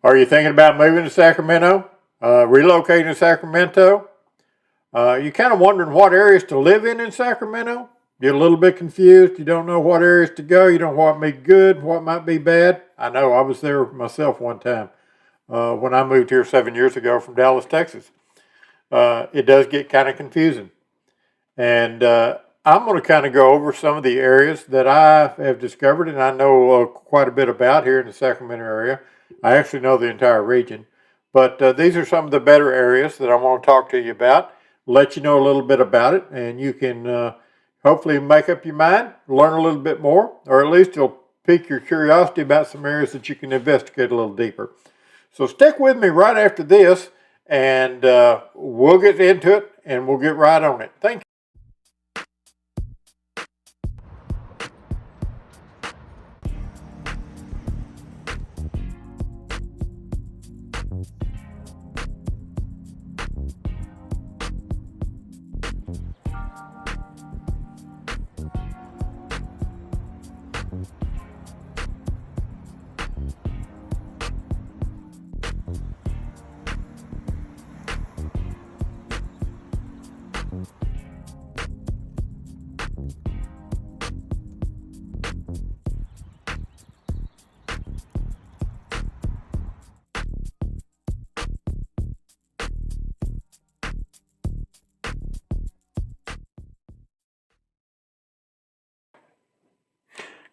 Are you thinking about moving to Sacramento? Relocating to Sacramento? You kind of wondering what areas to live in Sacramento? You're a little bit confused. You don't know what areas to go. You don't know what might be good, what might be bad. I know I was there myself one time when I moved here 7 years ago from Dallas, Texas. It does get kind of confusing. And I'm going to kind of go over some of the areas that I have discovered and I know quite a bit about here in the Sacramento area. I actually know the entire region. But these are some of the better areas that I want to talk to you about, let you know a little bit about it, and you can hopefully make up your mind, learn a little bit more, or at least it'll pique your curiosity about some areas that you can investigate a little deeper. So stick with me right after this, and we'll get into it, and we'll get right on it. Thank you.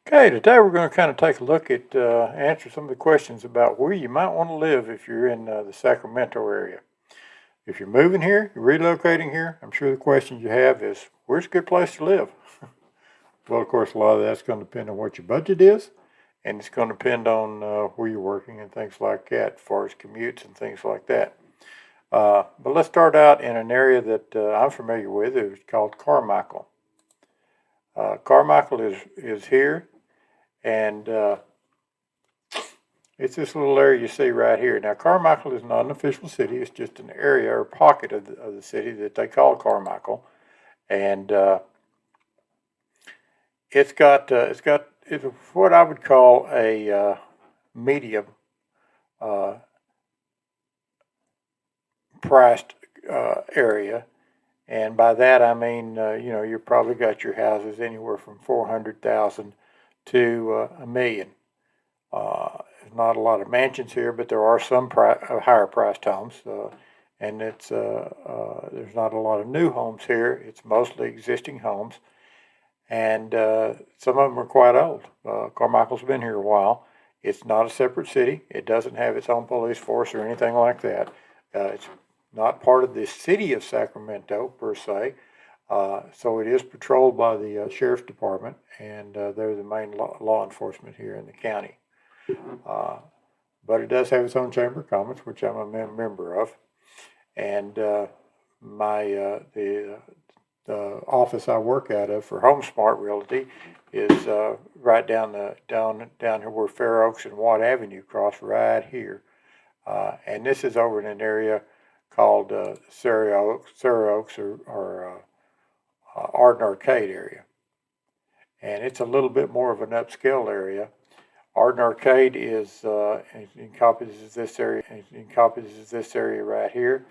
Okay, today we're going to kind of take a look at answer some of the questions about where you might want to live if you're in the Sacramento area. If you're moving here, you're relocating here, I'm sure the question you have is, where's a good place to live? Well, of course, a lot of that's going to depend on what your budget is, and it's going to depend on where you're working and things like that, as far as commutes and things like that. But let's start out in an area that I'm familiar with. It's called Carmichael. Carmichael is here, and it's this little area you see right here. Now, Carmichael is not an official city. It's just an area or pocket of the city that they call Carmichael. And it's what I would call a medium priced area. And by that I mean, you probably got your houses anywhere from 400,000 to a million. There's not a lot of mansions here, but there are some higher priced homes, and there's not a lot of new homes here. It's mostly existing homes, and some of them are quite old. Carmichael's been here a while. It's not a separate city. It doesn't have its own police force or anything like that. It's not part of the city of Sacramento per se. So it is patrolled by the sheriff's department, and they're the main law enforcement here in the county. But it does have its own Chamber of Commerce, which I'm a member of, and the office I work out of for HomeSmart Realty is right down here where Fair Oaks and Watt Avenue cross right here, and this is over in an area called Surrey Oaks or Arden Arcade area, and it's a little bit more of an upscale area. Arden Arcade encompasses this area right here,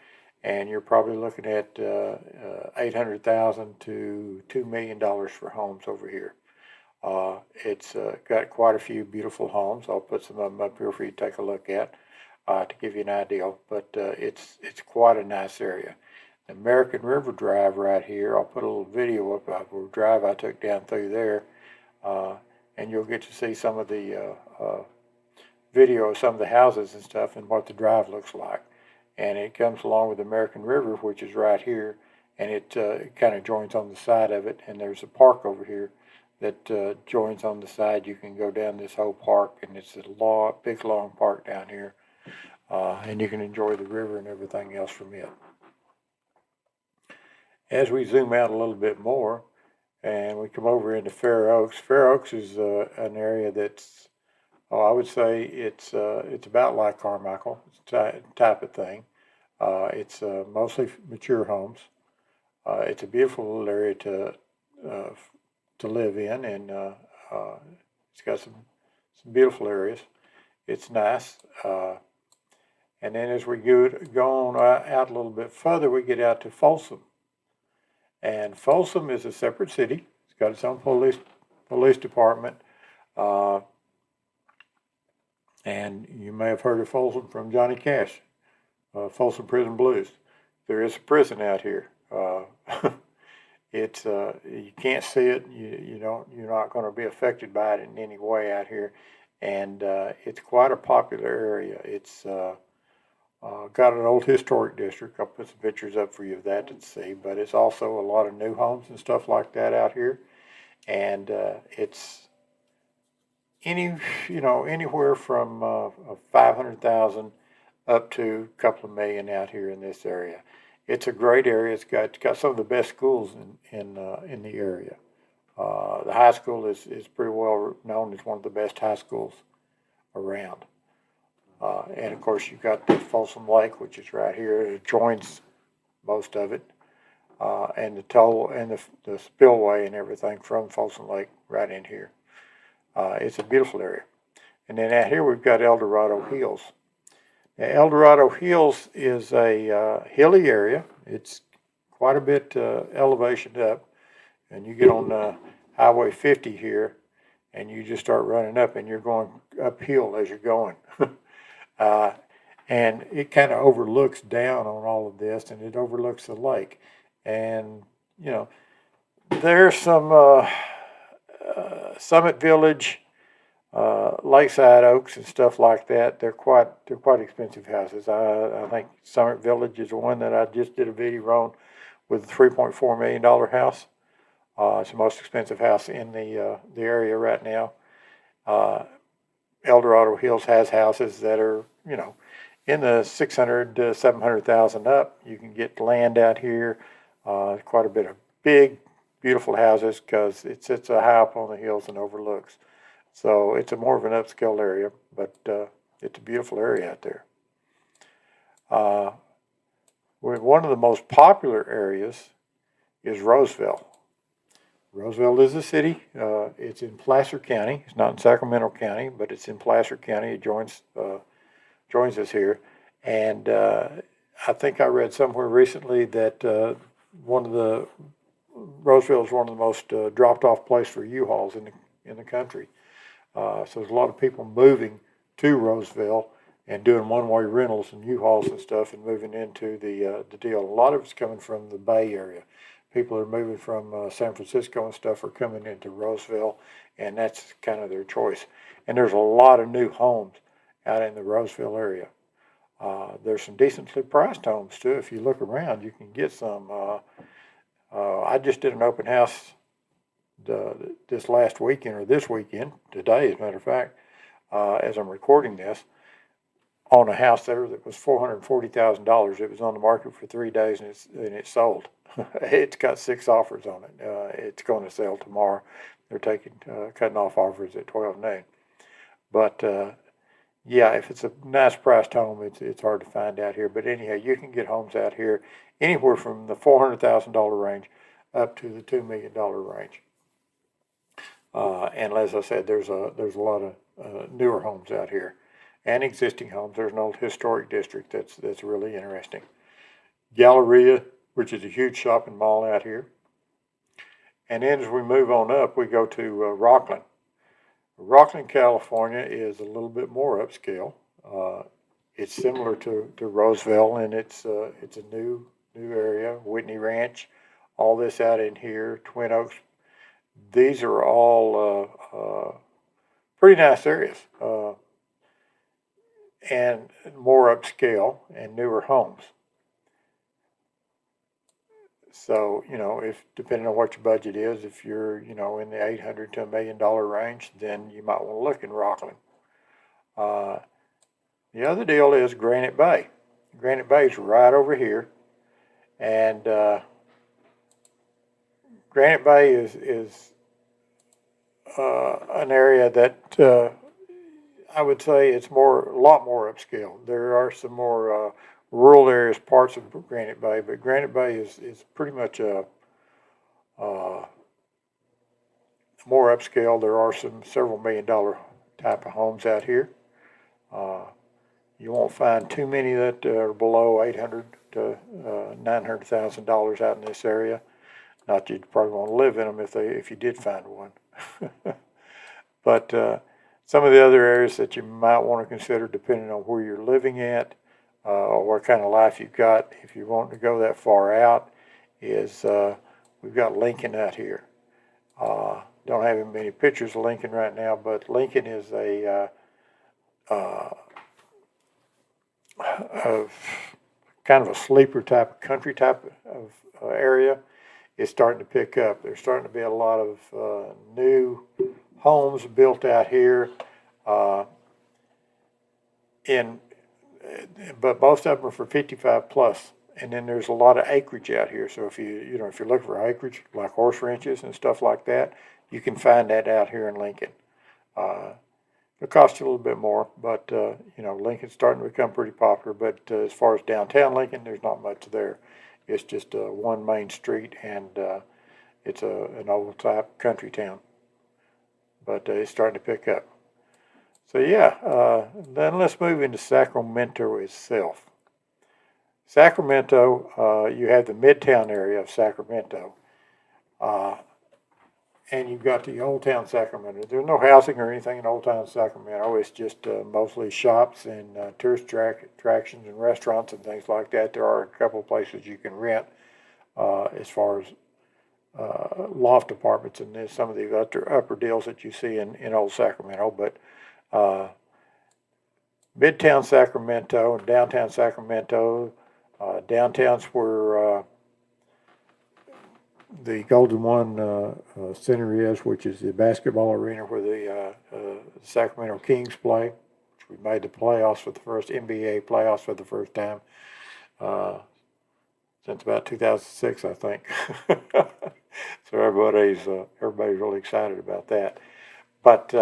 and you're probably looking at $800,000 to $2 million for homes over here. It's got quite a few beautiful homes. I'll put some of them up here for you to take a look at to give you an idea. But it's quite a nice area. The American River Drive right here. I'll put a little video up of a drive I took down through there. And you'll get to see some of the video of some of the houses and stuff and what the drive looks like. And it comes along with the American River, which is right here, and it kind of joins on the side of it. And there's a park over here that joins on the side. You can go down this whole park, and it's a big, long park down here. And you can enjoy the river and everything else from it. As we zoom out a little bit more, and we come over into Fair Oaks. Fair Oaks is an area that's, I would say it's about like Carmichael type of thing. It's mostly mature homes. It's a beautiful little area to live in, and it's got some beautiful areas. It's nice. And then as we go on out a little bit further, we get out to Folsom. And Folsom is a separate city. It's got its own police department. And you may have heard of Folsom from Johnny Cash, Folsom Prison Blues. There is a prison out here. It's you can't see it. You're not going to be affected by it in any way out here, and it's quite a popular area. It's got an old historic district. I'll put some pictures up for you of that to see. But it's also a lot of new homes and stuff like that out here, and it's anywhere from 500,000 up to a couple of million out here in this area. It's a great area. It's got some of the best schools in the area. The high school is pretty well known as one of the best high schools around. And of course, you've got the Folsom Lake, which is right here. It joins most of it, and the toll and the spillway and everything from Folsom Lake right in here. It's a beautiful area. And then out here we've got El Dorado Hills. Now, El Dorado Hills is a hilly area. It's quite a bit elevation up, and you get on Highway 50 here, and you just start running up, and you're going uphill as you're going. And it kind of overlooks down on all of this, and it overlooks the lake. And, there's some Summit Village, Lakeside Oaks and stuff like that. They're quite expensive houses. I think Summit Village is the one that I just did a video on with a $3.4 million house. It's the most expensive house in the area right now. El Dorado Hills has houses that are, in the 600 to 700,000 up. You can get land out here. Quite a bit of big, beautiful houses because it sits high up on the hills and overlooks. So it's more of an upscale area, but it's a beautiful area out there. One of the most popular areas is Roseville. Roseville is a city. It's in Placer County. It's not in Sacramento County, but it's in Placer County. It joins us here. And I think I read somewhere recently that Roseville is one of the most dropped off places for U-Hauls in the country. So there's a lot of people moving to Roseville and doing one-way rentals and U-Hauls and stuff and moving into the deal. A lot of it's coming from the Bay Area. People are moving from San Francisco and stuff are coming into Roseville, and that's kind of their choice. And there's a lot of new homes out in the Roseville area. There's some decently priced homes, too. If you look around, you can get some. I just did an open house this last weekend, or this weekend, today as a matter of fact, as I'm recording this, on a house there that was $440,000. It was on the market for 3 days, and it sold. It's got 6 offers on it. It's going to sell tomorrow. They're cutting off offers at 12 noon. But yeah, if it's a nice priced home, it's hard to find out here. But anyhow, you can get homes out here anywhere from the $400,000 range up to the $2 million range. And as I said, there's a lot of newer homes out here, and existing homes. There's an old historic district that's really interesting. Galleria, which is a huge shopping mall out here. And then as we move on up, we go to Rockland. Rockland, California is a little bit more upscale. It's similar to Roseville, and it's a new area. Whitney Ranch, all this out in here, Twin Oaks. These are all pretty nice areas, and more upscale and newer homes. So, if depending on what your budget is, if you're, in the $800 to $1 million range, then you might want to look in Rockland. The other deal is Granite Bay. Granite Bay is right over here, and Granite Bay is an area that I would say it's a lot more upscale. There are some more rural areas, parts of Granite Bay, but Granite Bay is pretty much more upscale. There are several $1 million type of homes out here. You won't find too many that are below $800,000 to $900,000 out in this area. Not that you'd probably want to live in them if you did find one. But some of the other areas that you might want to consider, depending on where you're living at or what kind of life you've got, if you want to go that far out, is we've got Lincoln out here. Don't have many pictures of Lincoln right now, but Lincoln is a kind of a sleeper type, country type of area. It's starting to pick up. There's starting to be a lot of new homes built out here, but most of them are for 55 plus. And then there's a lot of acreage out here. So if if you're looking for acreage, like horse ranches and stuff like that, you can find that out here in Lincoln. It'll cost you a little bit more, but Lincoln's starting to become pretty popular. But as far as downtown Lincoln, there's not much there. It's just one main street, and it's an old type country town. But it's starting to pick up. So yeah, then let's move into Sacramento itself. Sacramento, you have the Midtown area of Sacramento, and you've got the Old Town Sacramento. There's no housing or anything in Old Town Sacramento. It's just mostly shops and tourist attractions and restaurants and things like that. There are a couple of places you can rent as far as loft apartments and some of the upper deals that you see in Old Sacramento. But Midtown Sacramento and Downtown Sacramento, downtown's where the Golden One Center is, which is the basketball arena where the Sacramento Kings play. Which we made the playoffs for the first NBA playoffs for the first time since about 2006, I think. So everybody's really excited about that. But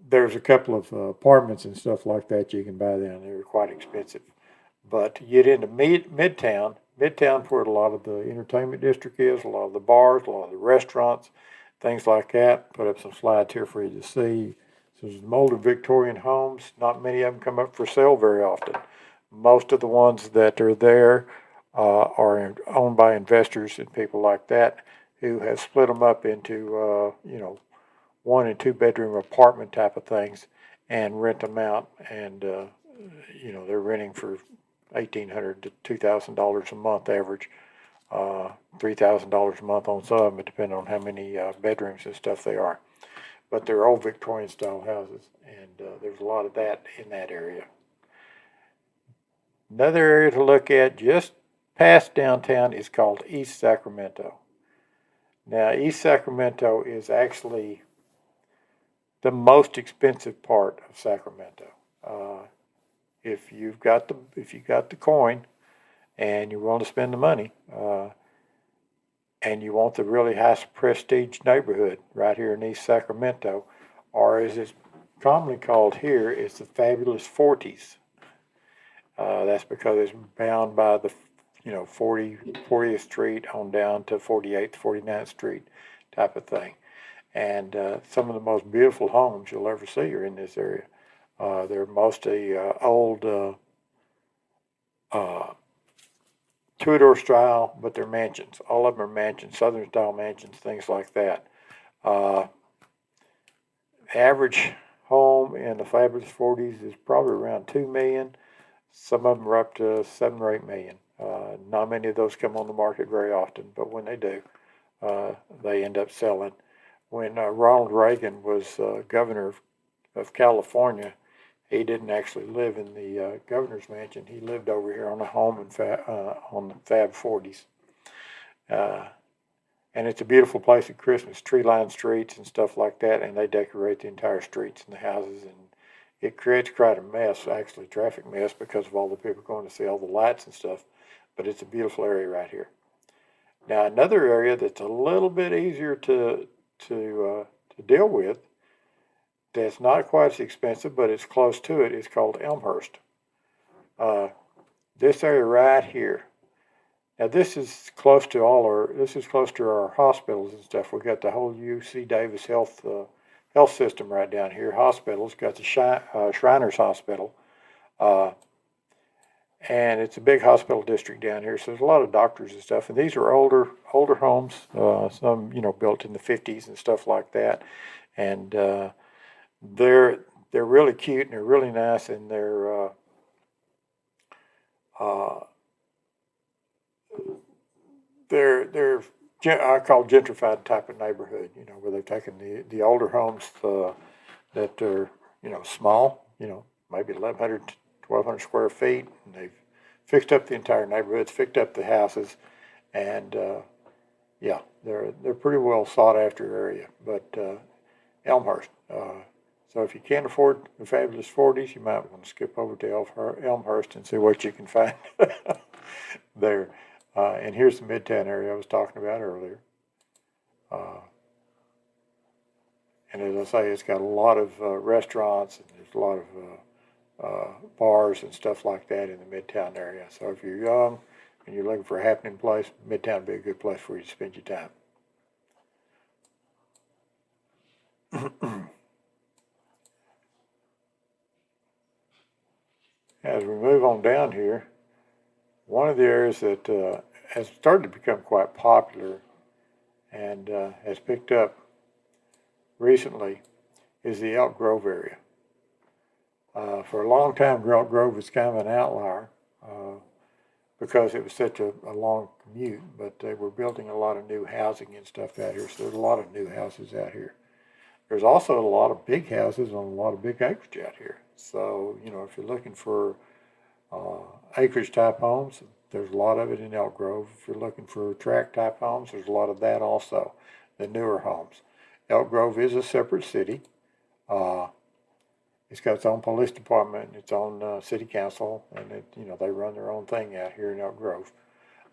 there's a couple of apartments and stuff like that you can buy down there. They're quite expensive. But you get into Midtown. Midtown's where a lot of the entertainment district is, a lot of the bars, a lot of the restaurants, things like that. Put up some slides here for you to see. So there's molded Victorian homes. Not many of them come up for sale very often. Most of the ones that are there are owned by investors and people like that who have split them up into, 1 and 2 bedroom apartment type of things and rent them out. And, they're renting for $1,800 to $2,000 a month average, $3,000 a month on some, but depending on how many bedrooms and stuff they are. But they're old Victorian style houses, and there's a lot of that in that area. Another area to look at just past downtown is called East Sacramento. Now, East Sacramento is actually the most expensive part of Sacramento. If you got the coin, and you're willing to spend the money, and you want the really high prestige neighborhood right here in East Sacramento, or as it's commonly called here, it's the fabulous 40s. That's because it's bound by the 40th Street on down to 48th, 49th Street type of thing. And some of the most beautiful homes you'll ever see are in this area. They're mostly old Tudor style, but they're mansions. All of them are mansions, Southern style mansions, things like that. Average home in the fabulous 40s is probably around $2 million. Some of them are up to $7 or $8 million. Not many of those come on the market very often, but when they do, they end up selling. When Ronald Reagan was governor of California, he didn't actually live in the governor's mansion. He lived over here on a home on the Fab 40s. And it's a beautiful place at Christmas, tree-lined streets and stuff like that, and they decorate the entire streets and the houses, and it creates quite a mess, actually, traffic mess, because of all the people going to see all the lights and stuff, but it's a beautiful area right here. Now, another area that's a little bit easier to deal with, that's not quite as expensive, but it's close to it, is called Elmhurst. This area right here. Now this is close to our hospitals and stuff. We got the whole UC Davis Health health system right down here. Hospitals, got the Shriners Hospital. And it's a big hospital district down here, so there's a lot of doctors and stuff. And these are older homes, some built in the 50s and stuff like that. And they're really cute and they're really nice, and they're I call gentrified type of neighborhood. Where they've taken the older homes that are small, maybe 1,100, 1,200 square feet, and they've fixed up the entire neighborhoods, fixed up the houses, and yeah, they're pretty well sought after area. But Elmhurst. So if you can't afford the fabulous 40s, you might want to skip over to Elmhurst and see what you can find there. And here's the Midtown area I was talking about earlier. And as I say, it's got a lot of restaurants, and there's a lot of bars and stuff like that in the Midtown area. So if you're young and you're looking for a happening place, Midtown would be a good place for you to spend your time. As we move on down here, one of the areas that has started to become quite popular and has picked up recently is the Elk Grove area. For a long time, Elk Grove was kind of an outlier because it was such a long commute, but they were building a lot of new housing and stuff out here, so there's a lot of new houses out here. There's also a lot of big houses on a lot of big acreage out here. So, if you're looking for acreage type homes, there's a lot of it in Elk Grove. If you're looking for tract type homes, there's a lot of that also, the newer homes. Elk Grove is a separate city. It's got its own police department, its own city council, and they run their own thing out here in Elk Grove.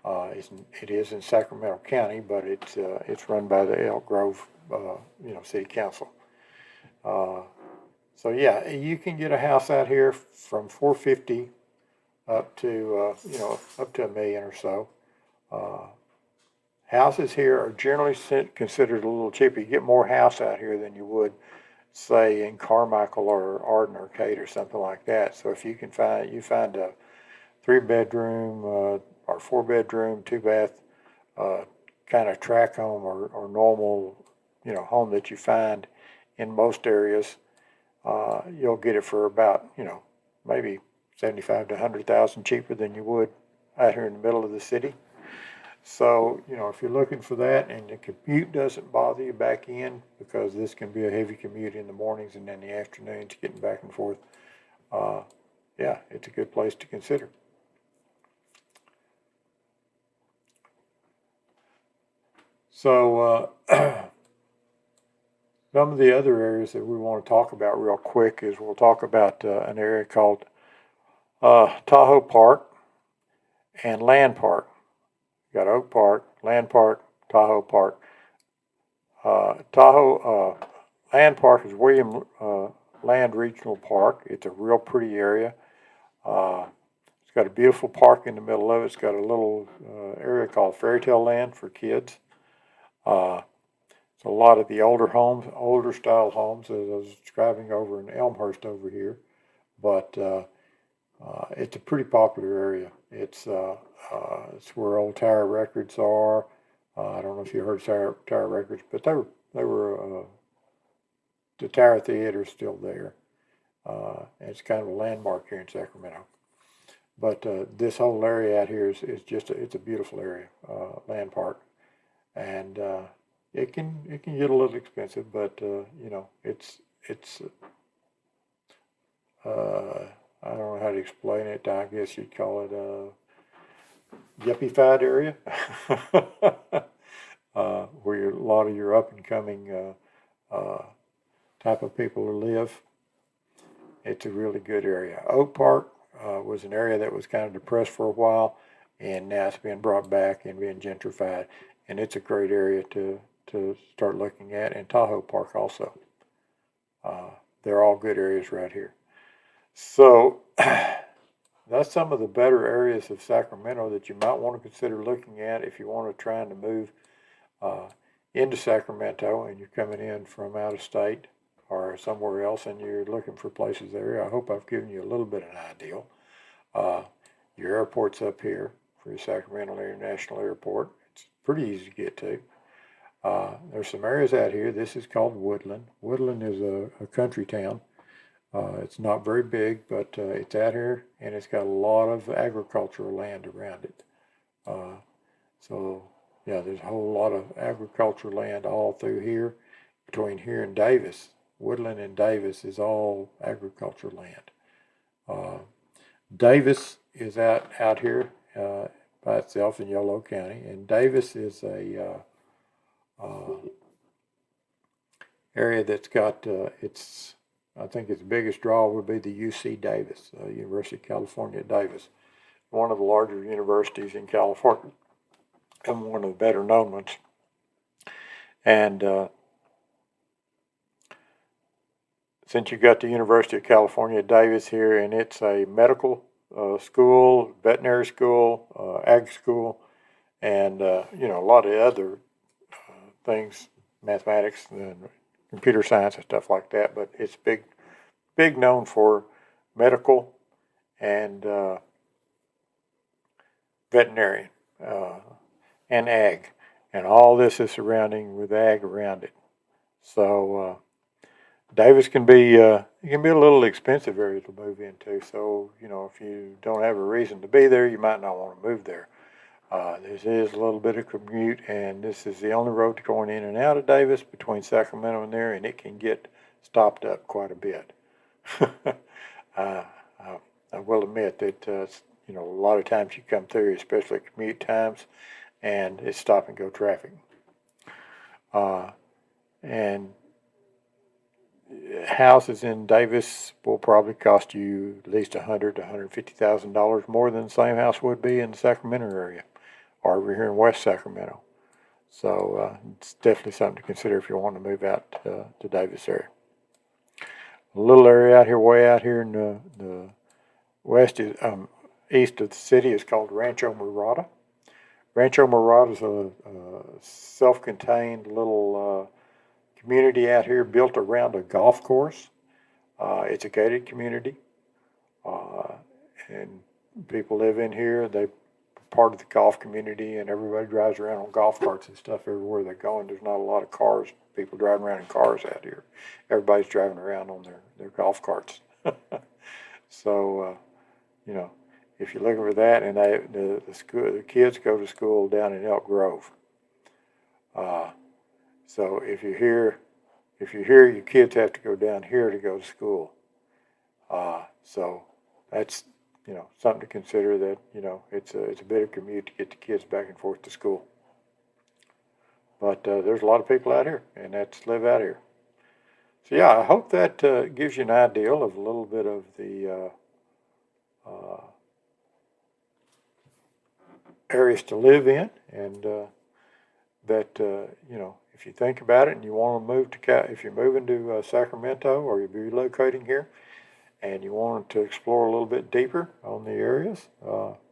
It is in Sacramento County, but it's run by the Elk Grove city council. So yeah, you can get a house out here from $450 up to $1 million or so. Houses here are generally considered a little cheaper. You get more house out here than you would, say, in Carmichael or Arden Arcade or something like that. So if you find a 3-bedroom or 4-bedroom, 2-bath kind of tract home or normal home that you find in most areas, you'll get it for about maybe $75,000 to $100,000 cheaper than you would out here in the middle of the city. So if you're looking for that and the commute doesn't bother you back in, because this can be a heavy commute in the mornings and in the afternoons getting back and forth, yeah, it's a good place to consider. So some of the other areas that we want to talk about real quick is we'll talk about an area called Tahoe Park and Land Park. You got Oak Park, Land Park, Tahoe Park. Land Park is William Land Regional Park. It's a real pretty area. It's got a beautiful park in the middle of it. It's got a little area called Fairy Tale Land for kids. So a lot of the older style homes, as I was describing over in Elmhurst over here, but it's a pretty popular area. It's where old Tower Records are. I don't know if you heard Tower Records, but they were the Tower Theater is still there. And it's kind of a landmark here in Sacramento. But this whole area out here is just it's a beautiful area, Land Park, and it can get a little expensive, but it's I don't know how to explain it. I guess you'd call it a yuppified area, where a lot of your up and coming type of people live. It's a really good area. Oak Park was an area that was kind of depressed for a while, and now it's been brought back and being gentrified, and it's a great area to start looking at. And Tahoe Park also. They're all good areas right here. So that's some of the better areas of Sacramento that you might want to consider looking at if you want to try to move into Sacramento and you're coming in from out of state. or somewhere else and you're looking for places there, I hope I've given you a little bit of an idea. Your airport's up here for your Sacramento International Airport. It's pretty easy to get to. There's some areas out here. This is called Woodland. Woodland is a country town. It's not very big, but it's out here, and it's got a lot of agricultural land around it. So, yeah, there's a whole lot of agricultural land all through here. Between here and Davis, Woodland and Davis is all agricultural land. Davis is out here by itself in Yolo County, and Davis is a area that's got I think its biggest draw would be the UC Davis, University of California at Davis, one of the larger universities in California and one of the better known ones. And since you got the University of California at Davis here, and it's a medical school, veterinary school, ag school, and a lot of other things, mathematics and computer science and stuff like that, but it's big known for medical and veterinarian and ag, and all this is surrounding with ag around it. So Davis can be a little expensive area to move into. So if you don't have a reason to be there, you might not want to move there. This is a little bit of commute, and this is the only road going in and out of Davis between Sacramento and there, and it can get stopped up quite a bit. I will admit that a lot of times you come through, especially commute times, and it's stop and go traffic. And houses in Davis will probably cost you at least $100,000 to $150,000 more than the same house would be in the Sacramento area or over here in West Sacramento. So it's definitely something to consider if you want to move out to Davis area. A little area out here, way out here in the west, east of the city, is called Rancho Mirada. Rancho Mirada is a self-contained little community out here built around a golf course. It's a gated community, and people live in here. They're part of the golf community, and everybody drives around on golf carts and stuff everywhere they go, and there's not a lot of cars, people driving around in cars out here. Everybody's driving around on their golf carts. So, if you're looking for that, and the kids go to school down in Elk Grove. So if you're here, your kids have to go down here to go to school. So that's something to consider, that it's a bit of commute to get the kids back and forth to school. But there's a lot of people out here, and that's live out here. So yeah, I hope that gives you an idea of a little bit of the areas to live in, and that if you think about it and you want to move if you're moving to Sacramento, or you're relocating here, and you want to explore a little bit deeper on the areas,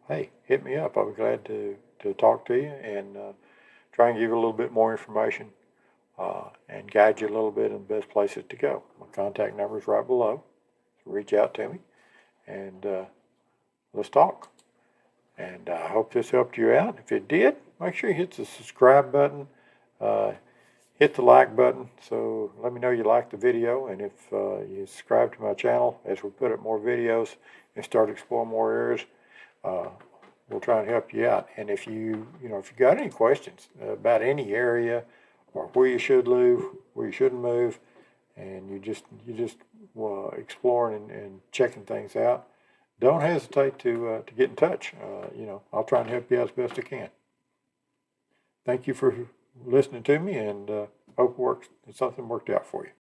hey, hit me up. I'll be glad to talk to you and try and give you a little bit more information and guide you a little bit in the best places to go. My contact number is right below. So reach out to me, and let's talk. And I hope this helped you out. If it did, make sure you hit the subscribe button, hit the like button, so let me know you like the video. And if you subscribe to my channel, as we put up more videos and start exploring more areas, we'll try and help you out. And if you got any questions about any area, or where you should live, where you shouldn't move, and you just exploring and checking things out, don't hesitate to get in touch. I'll try and help you out as best I can. Thank you for listening to me, and hope something worked out for you.